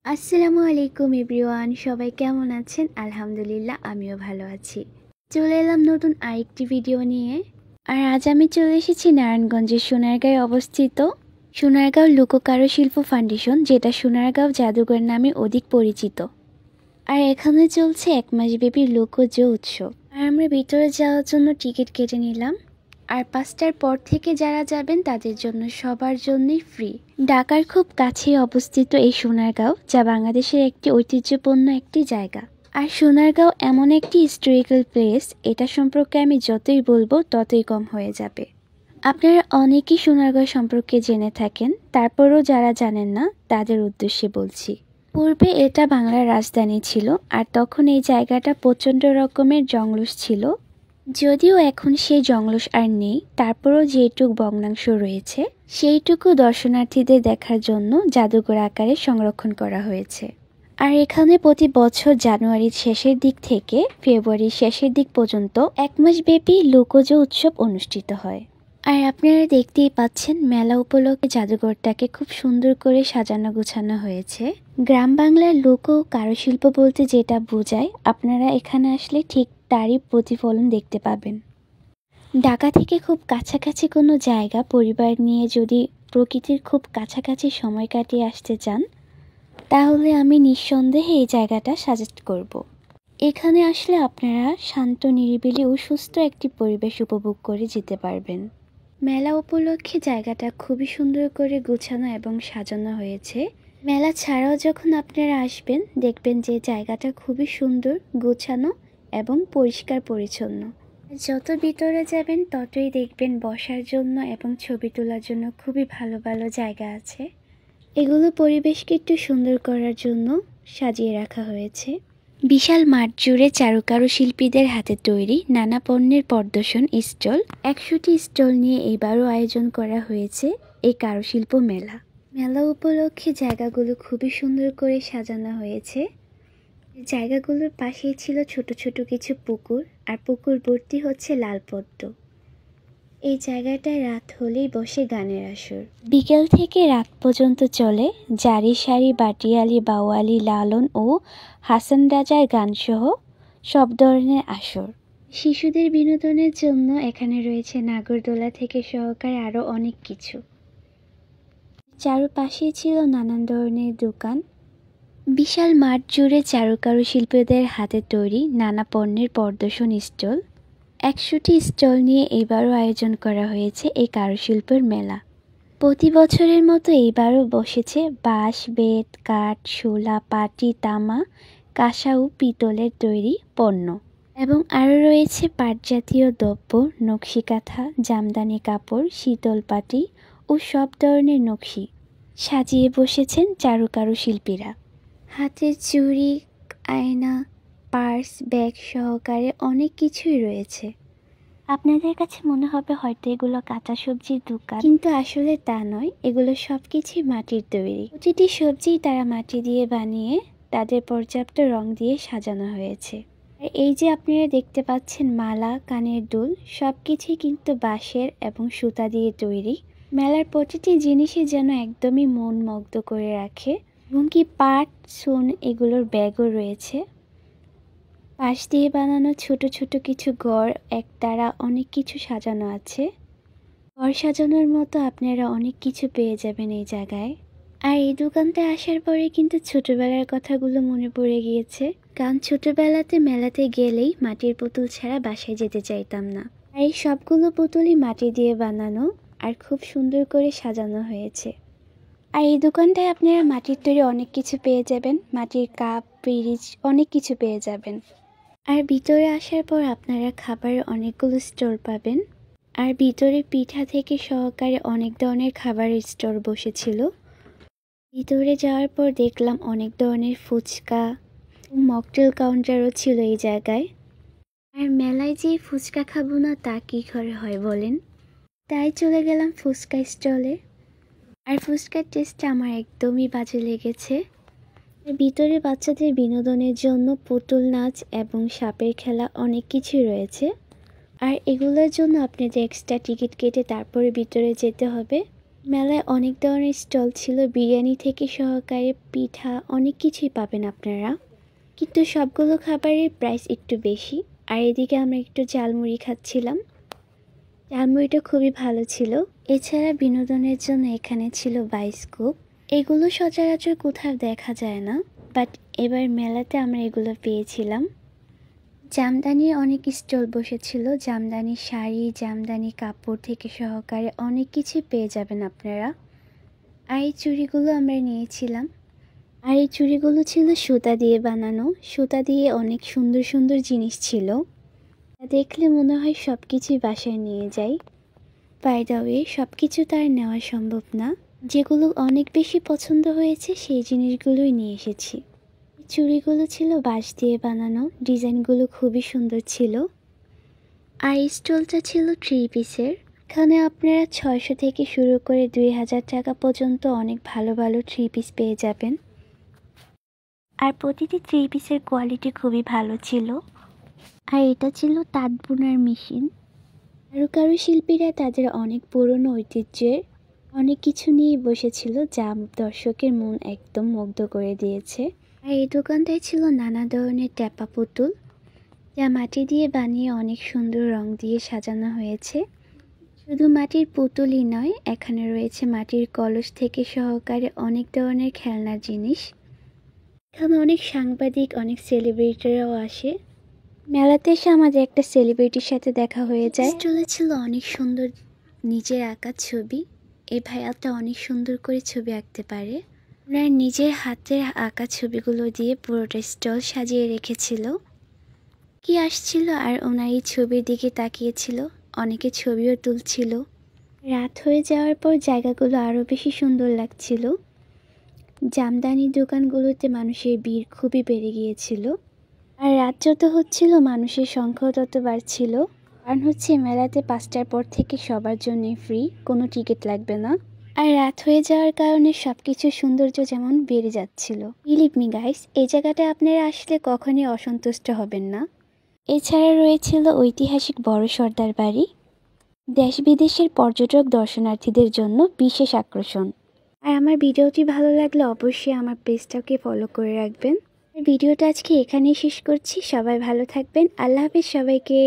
আসসালামু আলাইকুম এভরিওয়ান, সবাই কেমন আছেন? আলহামদুলিল্লাহ, আমিও ভালো আছি। চলে এলাম নতুন আরেকটি ভিডিও নিয়ে। আর আজ আমি চলে এসেছি নারায়ণগঞ্জের সোনারগাঁয়ে অবস্থিত সোনারগাঁও লোককারুশিল্প ফাউন্ডেশন, যেটা সোনারগাঁও জাদুঘর নামে অধিক পরিচিত। আর এখানে চলছে 1 মাসব্যাপী লোকজ উৎসব। আর আমরা ভিতরে যাওয়ার জন্য টিকিট কেটে নিলাম। আর 5টার পর থেকে যারা যাবেন তাদের জন্য সবার জন্যই ফ্রি। ঢাকার খুব কাছেই অবস্থিত এই সোনারগাঁও, যা বাংলাদেশের একটি ঐতিহ্যপূর্ণ একটি জায়গা। আর সোনারগাঁও এমন একটি হিস্টোরিক্যাল প্লেস, এটা সম্পর্কে আমি যতই বলবো ততই কম হয়ে যাবে। আপনারা অনেকেই সোনারগাঁও সম্পর্কে জেনে থাকেন, তারপরও যারা জানেন না তাদের উদ্দেশ্যে বলছি। পূর্বে এটা বাংলার রাজধানী ছিল, আর তখন এই জায়গাটা প্রচণ্ড রকমের জঙ্গলস ছিল। যদিও এখন সেই জঙ্গলস আর নেই, তারপরও যেটুকু ভগ্নাংশ রয়েছে সেইটুকু দর্শনার্থীদের দেখার জন্য জাদুঘর আকারে সংরক্ষণ করা হয়েছে। আর এখানে প্রতি বছর জানুয়ারির শেষের দিক থেকে ফেব্রুয়ারির শেষের দিক পর্যন্ত 1 মাসব্যাপী লোকজ উৎসব অনুষ্ঠিত হয়। আর আপনারা দেখতেই পাচ্ছেন, মেলা উপলক্ষে জাদুঘরটাকে খুব সুন্দর করে সাজানো গোছানো হয়েছে। গ্রাম বাংলার লোক ও কারুশিল্প বলতে যেটা বোঝায়, আপনারা এখানে আসলে ঠিক তারই প্রতিফলন দেখতে পাবেন। ঢাকা থেকে খুব কাছাকাছি কোনো জায়গা পরিবার নিয়ে যদি প্রকৃতির খুব কাছাকাছি সময় কাটিয়ে আসতে চান, তাহলে আমি নিঃসন্দেহে এই জায়গাটা সাজেস্ট করব। এখানে আসলে আপনারা শান্ত, নিরিবিলি ও সুস্থ একটি পরিবেশ উপভোগ করে যেতে পারবেন। মেলা উপলক্ষে জায়গাটা খুবই সুন্দর করে গোছানো এবং সাজানো হয়েছে। মেলা ছাড়াও যখন আপনারা আসবেন, দেখবেন যে জায়গাটা খুবই সুন্দর, গোছানো এবং পরিষ্কার পরিচ্ছন্ন। যত ভিতরে যাবেন ততই দেখবেন বসার জন্য এবং ছবি তোলার জন্য খুবই ভালো ভালো জায়গা আছে। এগুলো পরিবেশকে একটু সুন্দর করার জন্য সাজিয়ে রাখা হয়েছে। বিশাল মাঠ জুড়ে চারুকারু শিল্পীদের হাতে তৈরি নানা পণ্যের প্রদর্শন স্টল। 100টি স্টল নিয়ে এবারও আয়োজন করা হয়েছে এই কারুশিল্প মেলা। মেলা উপলক্ষে জায়গাগুলো খুবই সুন্দর করে সাজানো হয়েছে। জায়গাগুলোর পাশেই ছিল ছোট ছোট কিছু পুকুর, আর পুকুর ভর্তি হচ্ছে লাল পদ্ম। এই জায়গাটায় রাত হলেই বসে গানের আসর। বিকেল থেকে রাত পর্যন্ত চলে জারি সারি, বাটিয়ালি, বাওয়ালি, লালন ও হাসান রাজার গানসহ সব ধরনের আসর। শিশুদের বিনোদনের জন্য এখানে রয়েছে নাগরদোলা থেকে সহকারে আরও অনেক কিছু। চারপাশেই ছিল নানান ধরনের দোকান। বিশাল মাঠ জুড়ে চারুকারু শিল্পীদের হাতে তৈরি নানা পণ্যের প্রদর্শন স্টল। 100টি স্টল নিয়ে এবারও আয়োজন করা হয়েছে এই কারুশিল্পের মেলা। প্রতি বছরের মতো এইবারও বসেছে বাঁশ, বেত, কাঠ, শোলা, পাটি, তামা, কাঁসা ও পিতলের তৈরি পণ্য, এবং আরও রয়েছে পাট জাতীয় দ্রব্য, নকশি কাঁথা, জামদানি কাপড়, শীতল পাটি ও সব ধরনের নকশি সাজিয়ে বসেছেন চারুকারু শিল্পীরা। হাতের চুড়ি, আয়না, পার্স, ব্যাগ সহকারে অনেক কিছুই রয়েছে। আপনাদের কাছে মনে হবে হয়তো এগুলো কাঁচা সবজির দোকান, কিন্তু আসলে তা নয়। এগুলো সবকিছুই মাটির তৈরি। প্রতিটি সবজি তারা মাটি দিয়ে বানিয়ে তাদের পর্যাপ্ত রং দিয়ে সাজানো হয়েছে। আর এই যে আপনারা দেখতে পাচ্ছেন মালা, কানের দুল, সবকিছুই কিন্তু বাঁশের এবং সুতা দিয়ে তৈরি। মেলার প্রতিটি জিনিসই যেন একদমই মন মুগ্ধ করে রাখে। এমনকি পাট, চুন এগুলোর ব্যাগও রয়েছে। পাশ দিয়ে বানানো ছোট ছোট কিছু ঘর, একতারা, অনেক কিছু সাজানো আছে। ঘর সাজানোর মতো আপনারা অনেক কিছু পেয়ে যাবেন এই জায়গায়। আর এই দোকানতে আসার পরে কিন্তু ছোটবেলার কথাগুলো মনে পড়ে গিয়েছে, কারণ ছোটবেলাতে মেলাতে গেলেই মাটির পুতুল ছাড়া বাসায় যেতে চাইতাম না। আর এই সবগুলো পুতুলই মাটি দিয়ে বানানো আর খুব সুন্দর করে সাজানো হয়েছে। আর এই দোকানটায় আপনারা মাটির তৈরি অনেক কিছু পেয়ে যাবেন, মাটির কাপ, পিরিচ, অনেক কিছু পেয়ে যাবেন। আর ভিতরে আসার পর আপনারা খাবারের অনেকগুলো স্টল পাবেন। আর ভিতরে পিঠা থেকে সহকারে অনেক ধরনের খাবারের স্টল বসেছিল। ভিতরে যাওয়ার পর দেখলাম অনেক ধরনের ফুচকা, মকটেল কাউন্টারও ছিল এই জায়গায়। আর মেলায় যে ফুচকা খাবো না তা কি করে হয় বলেন, তাই চলে গেলাম ফুচকা স্টলে। আর ফুচকার টেস্টটা আমার একদমই বাজে লেগেছে। ভিতরে বাচ্চাদের বিনোদনের জন্য পুতুল নাচ এবং সাপের খেলা অনেক কিছুই রয়েছে। আর এগুলোর জন্য আপনাদের এক্সট্রা টিকিট কেটে তারপরে ভিতরে যেতে হবে। মেলায় অনেক ধরনের স্টল ছিল, বিরিয়ানি থেকে সহকারে পিঠা অনেক কিছুই পাবেন আপনারা, কিন্তু সবগুলো খাবারের প্রাইস একটু বেশি। আর এদিকে আমরা একটু ঝালমুড়ি খাচ্ছিলাম, ঝালমুড়িটা খুবই ভালো ছিল। এছাড়া বিনোদনের জন্য এখানে ছিল বায়োস্কোপ, এগুলো সচরাচর কোথাও দেখা যায় না, বাট এবার মেলাতে আমরা এগুলো পেয়েছিলাম। জামদানির অনেক স্টল বসেছিল, জামদানি শাড়ি, জামদানি কাপড় থেকে সহকারে অনেক কিছু পেয়ে যাবেন আপনারা। আর এই চুড়িগুলো আমরা নিয়েছিলাম, আর এই চুড়িগুলো ছিল সুতা দিয়ে বানানো, সুতা দিয়ে অনেক সুন্দর সুন্দর জিনিস ছিল, দেখলে মনে হয় সব কিছুই বাসায় নিয়ে যাই। বাই দ্য ওয়ে, সব কিছু তার নেওয়া সম্ভব না, যেগুলো অনেক বেশি পছন্দ হয়েছে সেই জিনিসগুলোই নিয়ে এসেছি। চুড়িগুলো ছিল বাঁশ দিয়ে বানানো, ডিজাইনগুলো খুবই সুন্দর ছিল। আর স্টলটা ছিল 3 পিসের, এখানে আপনারা 600 থেকে শুরু করে 2000 টাকা পর্যন্ত অনেক ভালো ভালো 3 পিস পেয়ে যাবেন। আর প্রতিটি 3 পিসের কোয়ালিটি খুবই ভালো ছিল। আর এটা ছিল তাঁত বোনার মেশিন। কারু শিল্পীরা তাদের অনেক পুরনো ঐতিহ্যের অনেক কিছু নিয়ে বসেছিল, যা দর্শকের মন একদম মুগ্ধ করে দিয়েছে। আর এই দোকানটায় ছিল নানা ধরনের ট্যাপা পুতুল, যা মাটি দিয়ে বানিয়ে অনেক সুন্দর রং দিয়ে সাজানো হয়েছে। শুধু মাটির পুতুলই নয়, এখানে রয়েছে মাটির কলস থেকে সহকারে অনেক ধরনের খেলনার জিনিস। এখানে অনেক সাংবাদিক, অনেক সেলিব্রিটিরাও আসে। মেলাতে এসে আমাদের একটা সেলিব্রিটির সাথে দেখা হয়ে যায়। চলেছিল অনেক সুন্দর নিজের আঁকা ছবি, এই ভাইয়াটা অনেক সুন্দর করে ছবি আঁকতে পারে। ওনার নিজের হাতের আঁকা ছবিগুলো দিয়ে পুরোটা স্টল সাজিয়ে রেখেছিল। কি আসছিল আর ওনার এই ছবির দিকে তাকিয়েছিল, অনেকে ছবিও তুলছিল। রাত হয়ে যাওয়ার পর জায়গাগুলো আরও বেশি সুন্দর লাগছিল। জামদানি দোকানগুলোতে মানুষের ভিড় খুবই বেড়ে গিয়েছিল। আর রাত যত হচ্ছিল মানুষের সংখ্যাও তত বাড়ছিল, কারণ হচ্ছে মেলাতে 5টার পর থেকে সবার জন্য ফ্রি, কোনো টিকিট লাগবে না। আর রাত হয়ে যাওয়ার কারণে সব কিছুর সৌন্দর্য যেমন বেড়ে যাচ্ছিল। বিলিভ মি গাইস, এই জায়গাটা আপনারা আসলে কখনই অসন্তুষ্ট হবেন না। এছাড়া রয়েছিল ঐতিহাসিক বড় সর্দার বাড়ি, দেশ বিদেশের পর্যটক দর্শনার্থীদের জন্য বিশেষ আকর্ষণ। আর আমার ভিডিওটি ভালো লাগলে অবশ্যই আমার পেজটাকে ফলো করে রাখবেন। ভিডিওটা আজকে এখানেই শেষ করছি, সবাই ভালো থাকবেন, আল্লাহ হাফেজ সবাইকে।